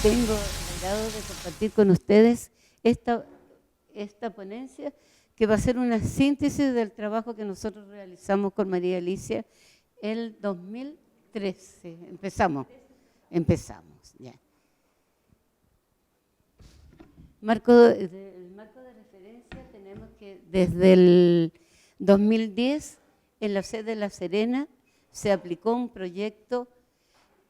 tengo el agrado de compartir con ustedes esta ponencia que va a ser una síntesis del trabajo que nosotros realizamos con María Alicia el 2013. Empezamos, ya. El marco de referencia tenemos que desde el 2010 en la sede de La Serena se aplicó un proyecto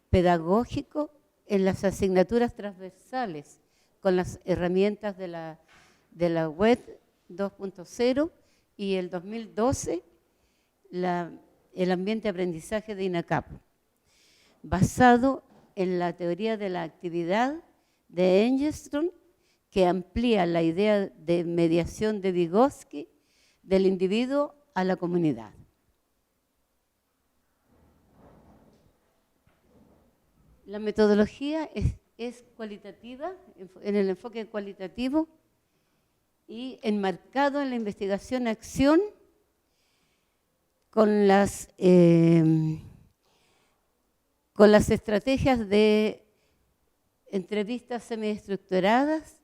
pedagógico en las asignaturas transversales con las herramientas de la web 2.0 y el 2012 el ambiente de aprendizaje de INACAP, basado en la teoría de la actividad de Engelstrom, que amplía la idea de mediación de Vygotsky del individuo a la comunidad. La metodología es cualitativa, en el enfoque cualitativo y enmarcado en la investigación-acción con las estrategias de entrevistas semiestructuradas,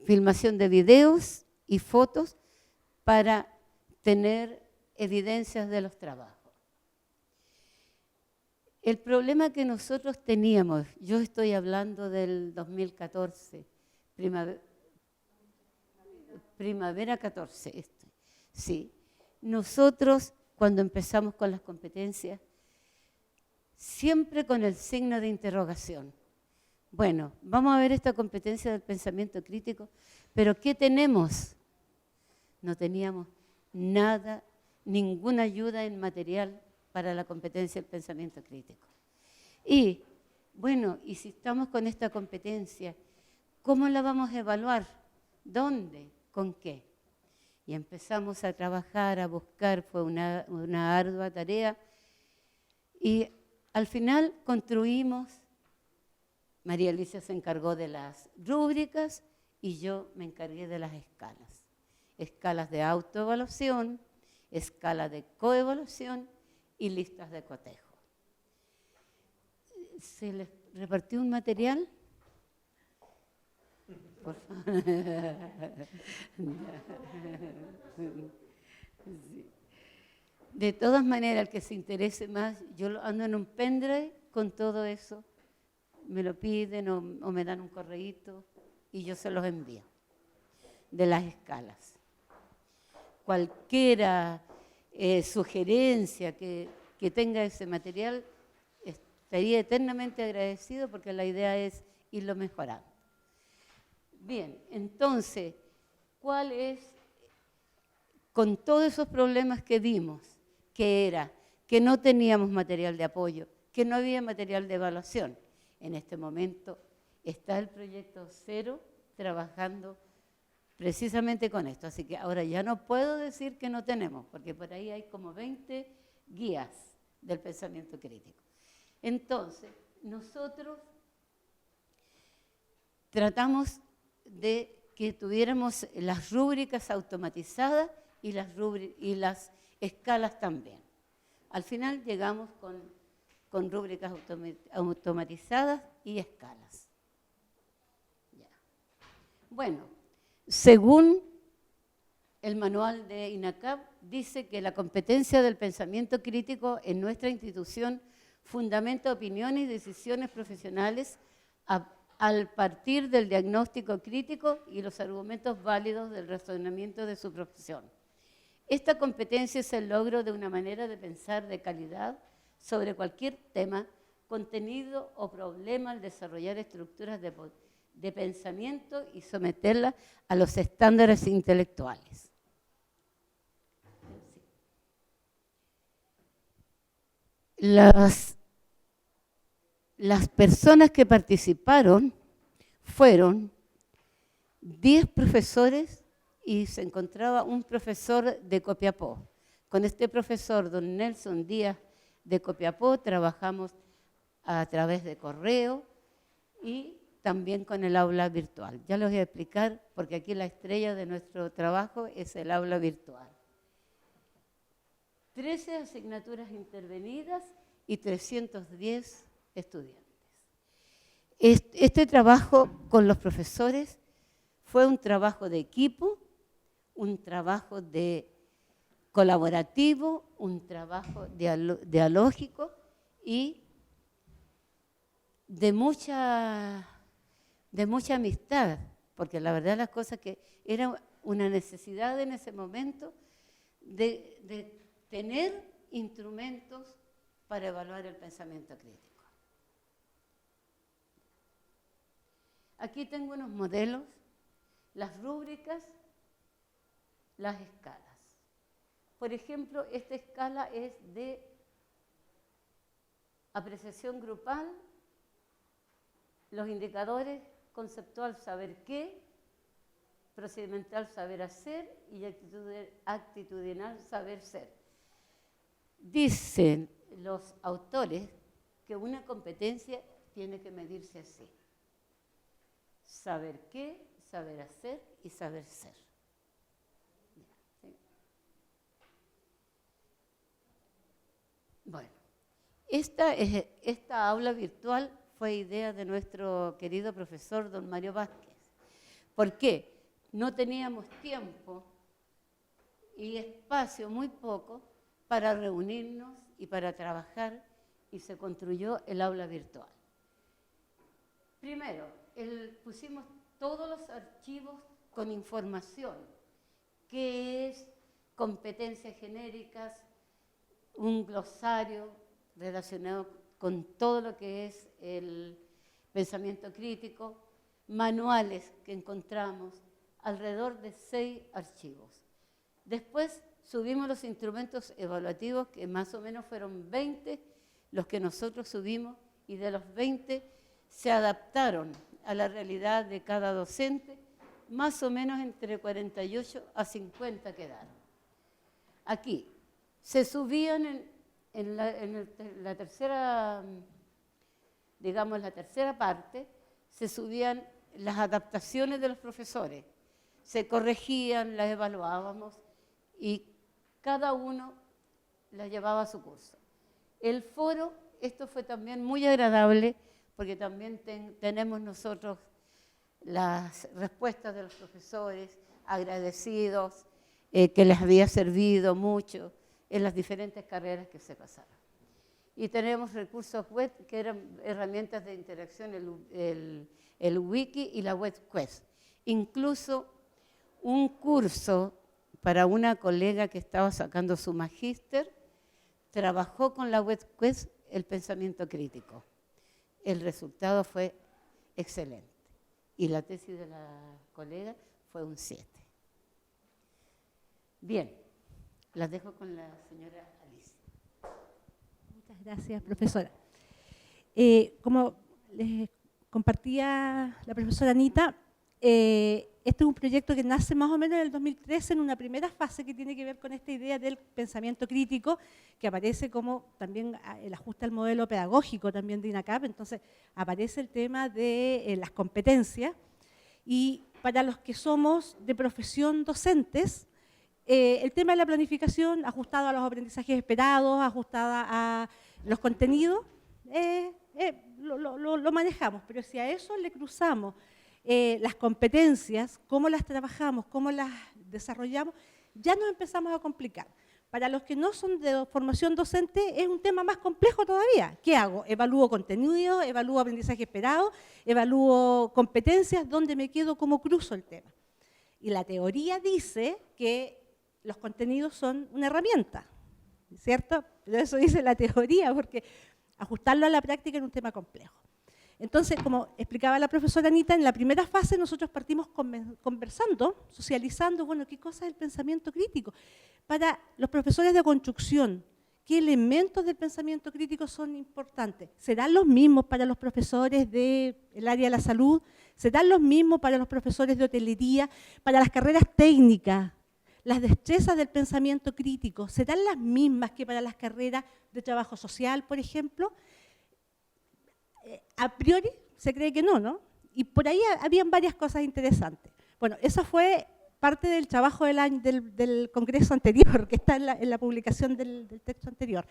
filmación de videos y fotos para tener evidencias de los trabajos. El problema que nosotros teníamos, yo estoy hablando del 2014, primavera 14, sí. Nosotros, cuando empezamos con las competencias, siempre con el signo de interrogación. Bueno, vamos a ver esta competencia del pensamiento crítico, pero ¿qué tenemos? No teníamos nada, ninguna ayuda en material para la competencia del pensamiento crítico. Y, bueno, y si estamos con esta competencia, ¿cómo la vamos a evaluar? ¿Dónde? ¿Con qué? Y empezamos a trabajar, a buscar, fue una ardua tarea. Y al final construimos, María Alicia se encargó de las rúbricas y yo me encargué de las escalas. Escalas de autoevaluación, escala de coevaluación y listas de cotejo. ¿Se les repartió un material? Por favor. Sí. De todas maneras, el que se interese más, yo ando en un pendrive con todo eso, me lo piden o me dan un correíto y yo se los envío, de las escalas. Cualquiera sugerencia que tenga ese material, estaría eternamente agradecido porque la idea es irlo mejorando. Bien, entonces, ¿cuál es, con todos esos problemas que vimos, que era que no teníamos material de apoyo, que no había material de evaluación? En este momento está el proyecto Cero trabajando precisamente con esto. Así que ahora ya no puedo decir que no tenemos, porque por ahí hay como 20 guías del pensamiento crítico. Entonces, nosotros tratamos de que tuviéramos las rúbricas automatizadas y las escalas también. Al final llegamos con rúbricas automatizadas y escalas. Ya. Bueno, según el manual de INACAP, dice que la competencia del pensamiento crítico en nuestra institución fundamenta opiniones y decisiones profesionales al partir del diagnóstico crítico y los argumentos válidos del razonamiento de su profesión. Esta competencia es el logro de una manera de pensar de calidad sobre cualquier tema, contenido o problema al desarrollar estructuras de pensamiento y someterlas a los estándares intelectuales. Las personas que participaron fueron 10 profesores y se encontraba un profesor de Copiapó. Con este profesor, don Nelson Díaz de Copiapó, trabajamos a través de correo y también con el aula virtual. Ya les voy a explicar, porque aquí la estrella de nuestro trabajo es el aula virtual. 13 asignaturas intervenidas y 310 estudiantes. Este trabajo con los profesores fue un trabajo de equipo, un trabajo colaborativo, un trabajo dialógico y de mucha amistad, porque la verdad las cosas que era una necesidad en ese momento de tener instrumentos para evaluar el pensamiento crítico. Aquí tengo unos modelos, las rúbricas, las escalas. Por ejemplo, esta escala es de apreciación grupal, los indicadores conceptual saber qué, procedimental saber hacer y actitudinal saber ser. Dicen los autores que una competencia tiene que medirse así: saber qué, saber hacer y saber ser. ¿Sí? Bueno, esta aula virtual fue idea de nuestro querido profesor don Mario Vázquez. ¿Por qué? No teníamos tiempo y espacio, muy poco, para reunirnos y para trabajar, y se construyó el aula virtual. Primero, pusimos todos los archivos con información, que es competencias genéricas, un glosario relacionado con todo lo que es el pensamiento crítico, manuales que encontramos, alrededor de 6 archivos. Después subimos los instrumentos evaluativos, que más o menos fueron 20 los que nosotros subimos, y de los 20 se adaptaron a la realidad de cada docente, más o menos entre 48 a 50 quedaron. Aquí se subían en la tercera, digamos, la tercera parte, se subían las adaptaciones de los profesores, se corregían, las evaluábamos y cada uno las llevaba a su curso. El foro, esto fue también muy agradable, porque también tenemos nosotros las respuestas de los profesores, agradecidos, que les había servido mucho en las diferentes carreras que se pasaron. Y tenemos recursos web, que eran herramientas de interacción, el wiki y la web quest. Incluso un curso para una colega que estaba sacando su magíster, trabajó con la web quest el pensamiento crítico. El resultado fue excelente. Y la tesis de la colega fue un 7. Bien, las dejo con la señora Alicia. Muchas gracias, profesora. Como les compartía la profesora Anita, este es un proyecto que nace más o menos en el 2013 en una primera fase que tiene que ver con esta idea del pensamiento crítico, que aparece como también el ajuste al modelo pedagógico también de INACAP. Entonces aparece el tema de las competencias, y para los que somos de profesión docentes, el tema de la planificación ajustada a los aprendizajes esperados, ajustada a los contenidos, lo manejamos, pero si a eso le cruzamos las competencias, cómo las trabajamos, cómo las desarrollamos, ya nos empezamos a complicar. Para los que no son de formación docente es un tema más complejo todavía. ¿Qué hago? Evalúo contenido, evalúo aprendizaje esperado, evalúo competencias, ¿dónde me quedo? ¿Cómo cruzo el tema? Y la teoría dice que los contenidos son una herramienta, ¿cierto? Pero eso dice la teoría, porque ajustarlo a la práctica es un tema complejo. Entonces, como explicaba la profesora Anita, en la primera fase nosotros partimos conversando, socializando, bueno, qué cosa es el pensamiento crítico. Para los profesores de construcción, ¿qué elementos del pensamiento crítico son importantes? ¿Serán los mismos para los profesores del área de la salud? ¿Serán los mismos para los profesores de hotelería? ¿Para las carreras técnicas? ¿Las destrezas del pensamiento crítico serán las mismas que para las carreras de trabajo social, por ejemplo? A priori se cree que no, ¿no? Y por ahí habían varias cosas interesantes. Bueno, esa fue parte del trabajo del congreso anterior, que está en la publicación del texto anterior.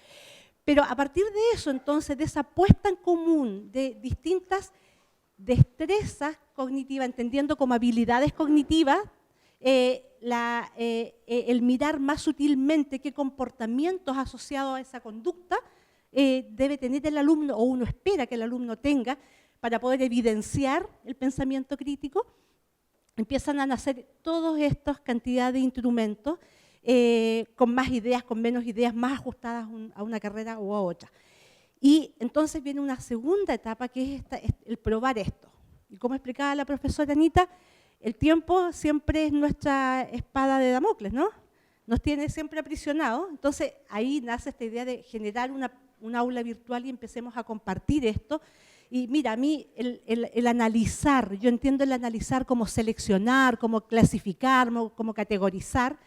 Pero a partir de eso, entonces, de esa puesta en común de distintas destrezas cognitivas, entendiendo como habilidades cognitivas, el mirar más sutilmente qué comportamientos asociados a esa conducta debe tener el alumno, o uno espera que el alumno tenga, para poder evidenciar el pensamiento crítico. Empiezan a nacer todas estas cantidades de instrumentos, con más ideas, con menos ideas, más ajustadas a una carrera o a otra. Y entonces viene una segunda etapa, que es el probar esto. Y como explicaba la profesora Anita, el tiempo siempre es nuestra espada de Damocles, ¿no? Nos tiene siempre aprisionados. Entonces ahí nace esta idea de generar un aula virtual y empecemos a compartir esto. Y mira, a mí el analizar, yo entiendo el analizar como seleccionar, como clasificar, como categorizar.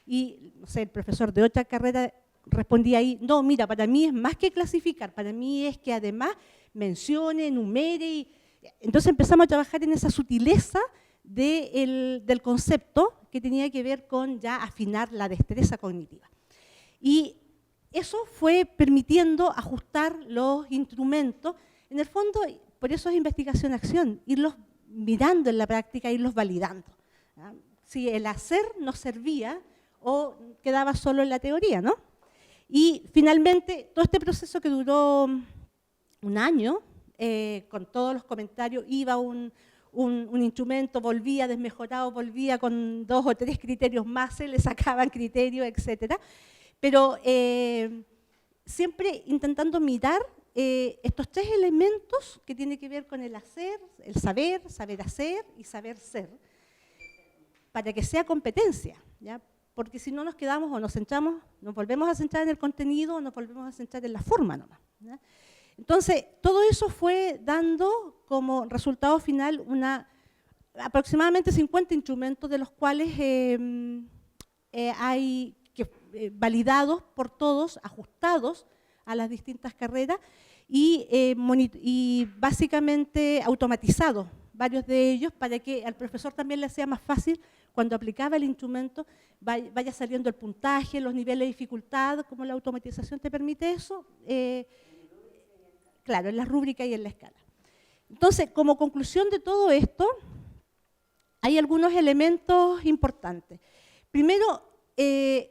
Y no sé, el profesor de otra carrera respondía ahí, no, mira, para mí es más que clasificar, para mí es que además mencione, enumere. Entonces empezamos a trabajar en esa sutileza del concepto que tenía que ver con ya afinar la destreza cognitiva. Y eso fue permitiendo ajustar los instrumentos. En el fondo, por eso es investigación-acción, irlos mirando en la práctica, irlos validando. Si el hacer nos servía o quedaba solo en la teoría, ¿no? Y finalmente, todo este proceso que duró un año, con todos los comentarios, iba un instrumento, volvía desmejorado, volvía con 2 o 3 criterios más, se le sacaban criterios, etc. Pero siempre intentando mirar estos 3 elementos que tienen que ver con el hacer, el saber, saber hacer y saber ser, para que sea competencia, ¿ya? Porque si no nos quedamos o nos centramos, nos volvemos a centrar en el contenido o nos volvemos a centrar en la forma nomás, ¿ya? Entonces, todo eso fue dando como resultado final aproximadamente 50 instrumentos, de los cuales hay validados por todos, ajustados a las distintas carreras y básicamente automatizados, varios de ellos, para que al profesor también le sea más fácil cuando aplicaba el instrumento, vaya saliendo el puntaje, los niveles de dificultad, como la automatización te permite eso. Claro, en la rúbrica y en la escala. Entonces, como conclusión de todo esto, hay algunos elementos importantes. Primero, el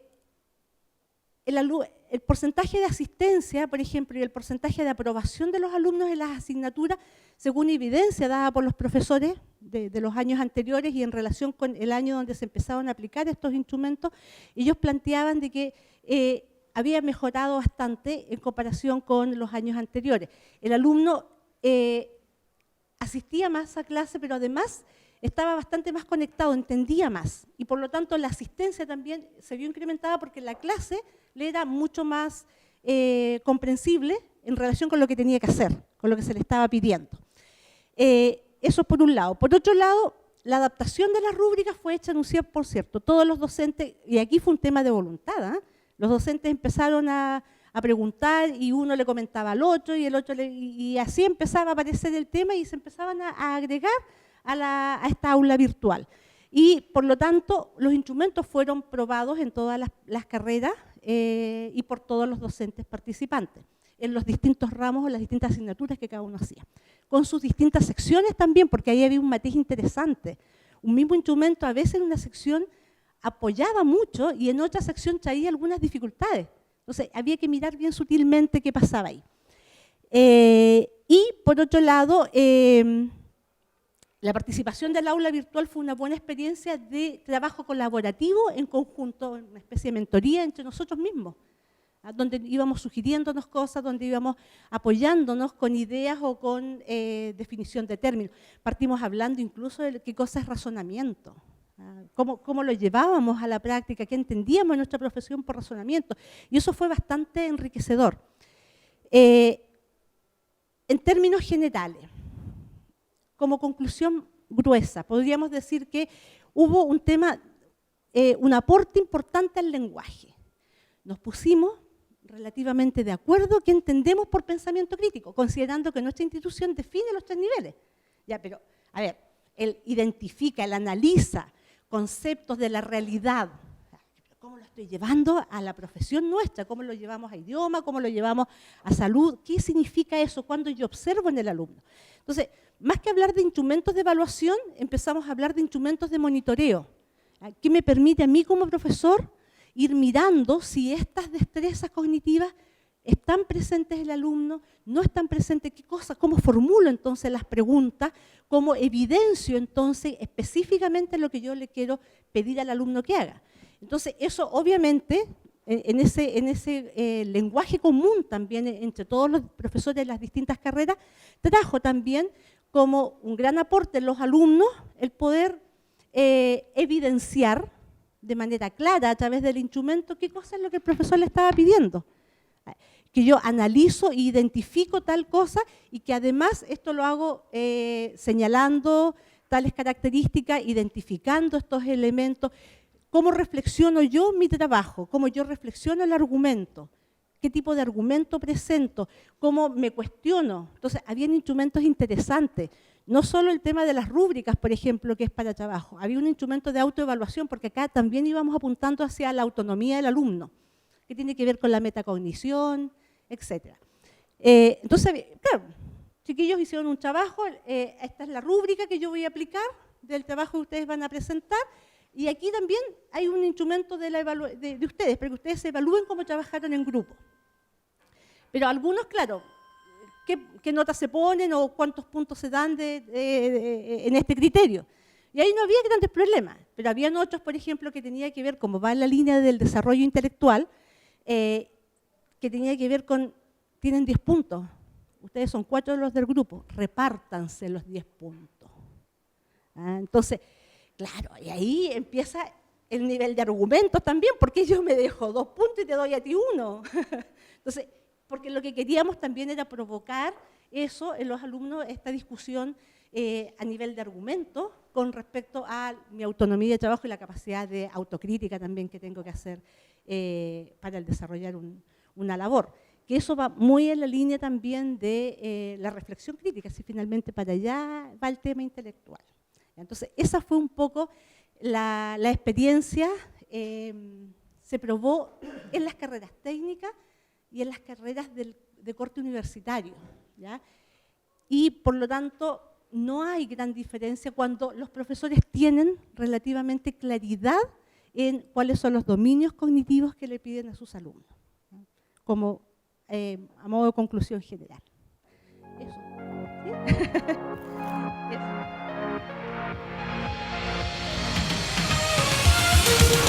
porcentaje de asistencia, por ejemplo, y el porcentaje de aprobación de los alumnos en las asignaturas, según evidencia dada por los profesores de los años anteriores y en relación con el año donde se empezaron a aplicar estos instrumentos, ellos planteaban de que había mejorado bastante en comparación con los años anteriores. El alumno asistía más a clase, pero además estaba bastante más conectado, entendía más, y por lo tanto la asistencia también se vio incrementada porque la clase le era mucho más comprensible en relación con lo que tenía que hacer, con lo que se le estaba pidiendo. Eso por un lado. Por otro lado, la adaptación de las rúbricas fue hecha en un 100%. Todos los docentes, y aquí fue un tema de voluntad, ¿eh? Los docentes empezaron a preguntar y uno le comentaba al otro y el otro y así empezaba a aparecer el tema y se empezaban a agregar a esta aula virtual. Y por lo tanto, los instrumentos fueron probados en todas las carreras y por todos los docentes participantes, en los distintos ramos o las distintas asignaturas que cada uno hacía. Con sus distintas secciones también, porque ahí había un matiz interesante. Un mismo instrumento a veces en una sección apoyaba mucho y en otra sección traía algunas dificultades. Entonces, había que mirar bien sutilmente qué pasaba ahí. Y, por otro lado, la participación del aula virtual fue una buena experiencia de trabajo colaborativo en conjunto, una especie de mentoría entre nosotros mismos, donde íbamos sugiriéndonos cosas, donde íbamos apoyándonos con ideas o con definición de términos. Partimos hablando incluso de qué cosa es razonamiento. Cómo lo llevábamos a la práctica, qué entendíamos en nuestra profesión por razonamiento. Y eso fue bastante enriquecedor. En términos generales, como conclusión gruesa, podríamos decir que hubo un tema, un aporte importante al lenguaje. Nos pusimos relativamente de acuerdo qué entendemos por pensamiento crítico, considerando que nuestra institución define los 3 niveles. Ya, pero, a ver, él identifica, él analiza conceptos de la realidad. ¿cómo lo estoy llevando a la profesión nuestra? ¿Cómo lo llevamos a idioma? ¿Cómo lo llevamos a salud? ¿Qué significa eso cuando yo observo en el alumno? Entonces, más que hablar de instrumentos de evaluación, empezamos a hablar de instrumentos de monitoreo, que me permite a mí como profesor ir mirando si estas destrezas cognitivas están presentes en el alumno, no están presentes, qué cosa, cómo formulo entonces las preguntas, cómo evidencio entonces específicamente lo que yo le quiero pedir al alumno que haga. Entonces, eso obviamente, en ese lenguaje común también entre todos los profesores de las distintas carreras, trajo también como un gran aporte en los alumnos el poder evidenciar de manera clara a través del instrumento qué cosa es lo que el profesor le estaba pidiendo. Que yo analizo e identifico tal cosa y que además esto lo hago señalando tales características, identificando estos elementos, cómo reflexiono yo mi trabajo, cómo yo reflexiono el argumento, qué tipo de argumento presento, cómo me cuestiono. Entonces, habían instrumentos interesantes, no solo el tema de las rúbricas, por ejemplo, que es para trabajo, había un instrumento de autoevaluación, porque acá también íbamos apuntando hacia la autonomía del alumno, que tiene que ver con la metacognición, etc. Entonces, claro, chiquillos hicieron un trabajo, esta es la rúbrica que yo voy a aplicar del trabajo que ustedes van a presentar, y aquí también hay un instrumento de ustedes, para que ustedes se evalúen cómo trabajaron en grupo. Pero algunos, claro, ¿qué notas se ponen o cuántos puntos se dan en este criterio? Y ahí no había grandes problemas, pero habían otros, por ejemplo, que tenía que ver, como va en la línea del desarrollo intelectual, que tenía que ver con, tienen 10 puntos, ustedes son 4 los del grupo, repártanse los 10 puntos. Entonces, claro, y ahí empieza el nivel de argumentos también, porque yo me dejo 2 puntos y te doy a ti 1. Entonces, porque lo que queríamos también era provocar eso en los alumnos, esta discusión a nivel de argumento con respecto a mi autonomía de trabajo y la capacidad de autocrítica también que tengo que hacer para el desarrollar una labor. Que eso va muy en la línea también de la reflexión crítica, si finalmente para allá va el tema intelectual. Entonces, esa fue un poco la experiencia, se probó en las carreras técnicas y en las carreras de corte universitario, ¿ya? Y por lo tanto, no hay gran diferencia cuando los profesores tienen relativamente claridad en cuáles son los dominios cognitivos que le piden a sus alumnos, ¿no? Como a modo de conclusión general. Eso. ¿Sí? Eso.